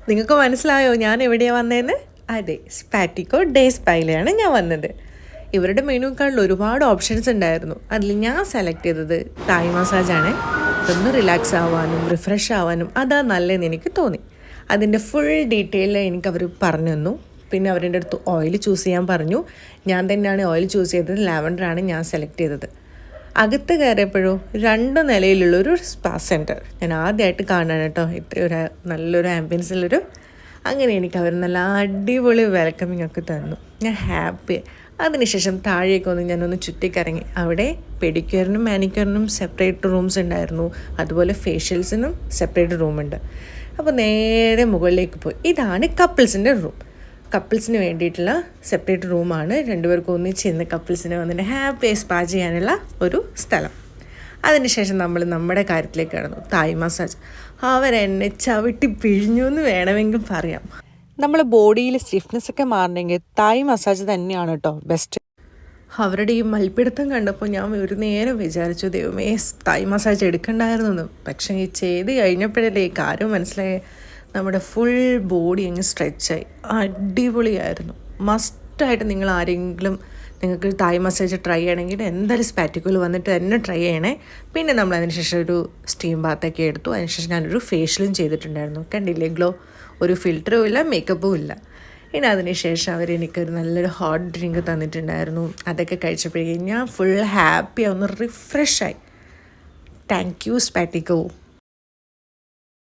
നിങ്ങൾക്ക് മനസ്സിലായോ ഞാൻ എവിടെയാണ് വന്നതെന്ന്? അതെ, സ്പാറ്റിക്കോ ഡേ സ്പൈയിലാണ് ഞാൻ വന്നത്. ഇവരുടെ മെനു കാർഡിൽ ഒരുപാട് ഓപ്ഷൻസ് ഉണ്ടായിരുന്നു. അതിൽ ഞാൻ സെലക്ട് ചെയ്തത് തായ് മസാജാണ്. ഒന്ന് റിലാക്സ് ആവാനും റിഫ്രഷ് ആവാനും അതാ നല്ലതെന്ന് എനിക്ക് തോന്നി. അതിൻ്റെ ഫുൾ ഡീറ്റെയിൽ എനിക്ക് അവർ പറഞ്ഞു തന്നു. പിന്നെ അവരുടെ അടുത്ത് ഓയിൽ ചൂസ് ചെയ്യാൻ പറഞ്ഞു. ഞാൻ തന്നെയാണ് ഓയിൽ ചൂസ് ചെയ്തത്. ലാവൻഡറാണ് ഞാൻ സെലക്ട് ചെയ്തത്. അകത്ത് കയറിയപ്പോഴോ 2 നിലയിലുള്ളൊരു സ്പാ സെൻറ്റർ ഞാൻ ആദ്യമായിട്ട് കാണാൻ കേട്ടോ. ഇത്രയൊരു നല്ലൊരു ആംബിയൻസിലൊരു അങ്ങനെ എനിക്ക് അവർ നല്ല അടിപൊളി വെൽക്കമിങ് ഒക്കെ തന്നു. ഞാൻ ഹാപ്പി. അതിനുശേഷം താഴേക്ക് വന്ന് ഞാനൊന്ന് ചുറ്റിക്കറങ്ങി. അവിടെ പെഡിക്യൂറിനും മാനിക്യൂറിനും സെപ്പറേറ്റ് റൂംസ് ഉണ്ടായിരുന്നു. അതുപോലെ ഫേഷ്യൽസിനും സെപ്പറേറ്റ് റൂമുണ്ട്. അപ്പോൾ നേരെ മുകളിലേക്ക് പോയി. ഇതാണ് കപ്പിൾസിൻ്റെ റൂം. കപ്പിൾസിന് വേണ്ടിയിട്ടുള്ള സെപ്പറേറ്റ് റൂമാണ്. രണ്ടുപേർക്കും ഒന്നിച്ചിരുന്ന് കപ്പിൾസിനെ വന്നിട്ട് ഹാപ്പി സ്പാ ചെയ്യാനുള്ള ഒരു സ്ഥലം. അതിനുശേഷം നമ്മൾ നമ്മുടെ കാര്യത്തിലേക്ക് കടന്നു. Thai massage. അവരെന്നെ ചവിട്ടി പിഴിഞ്ഞു എന്ന് വേണമെങ്കിൽ പറയാം. നമ്മൾ ബോഡിയിൽ സ്റ്റിഫ്നെസ് ഒക്കെ മാറണമെങ്കിൽ തായ് മസാജ് തന്നെയാണ് കേട്ടോ ബെസ്റ്റ്. അവരുടെ ഈ മൽപ്പിടുത്തം കണ്ടപ്പോൾ ഞാൻ ഒരു നേരം വിചാരിച്ചു, ദൈവമേ തായ് മസാജ് എടുക്കണ്ടായിരുന്നു എന്ന്. പക്ഷേ ഈ ചെയ്ത് കഴിഞ്ഞപ്പോഴല്ലേ ഈ കാര്യം മനസ്സിലായി. നമ്മുടെ ഫുൾ ബോഡി അങ്ങ് സ്ട്രെച്ചായി. അടിപൊളിയായിരുന്നു. മസ്റ്റായിട്ട് നിങ്ങൾ ആരെങ്കിലും നിങ്ങൾക്ക് തായ് മസാജ് ട്രൈ ചെയ്യണമെങ്കിൽ എന്തായാലും സ്പാറ്റിക്കോയിൽ വന്നിട്ട് തന്നെ ട്രൈ ചെയ്യണേ. പിന്നെ നമ്മൾ അതിനുശേഷം ഒരു സ്റ്റീം ബാത്തൊക്കെ എടുത്തു. അതിനുശേഷം ഞാനൊരു ഫേഷ്യലും ചെയ്തിട്ടുണ്ടായിരുന്നു. കണ്ടില്ലേ ഗ്ലോ. ഒരു ഫിൽറ്ററും ഇല്ല, മേക്കപ്പും ഇല്ല. ഇനി അതിനുശേഷം എനിക്കൊരു നല്ലൊരു ഹോട്ട് ഡ്രിങ്ക് തന്നിട്ടുണ്ടായിരുന്നു. അതൊക്കെ കഴിച്ചപ്പോഴേക്കും ഞാൻ ഫുൾ ഹാപ്പിയായി, ഒന്ന് റിഫ്രഷായി. Thank you സ്പാറ്റിക്കോ.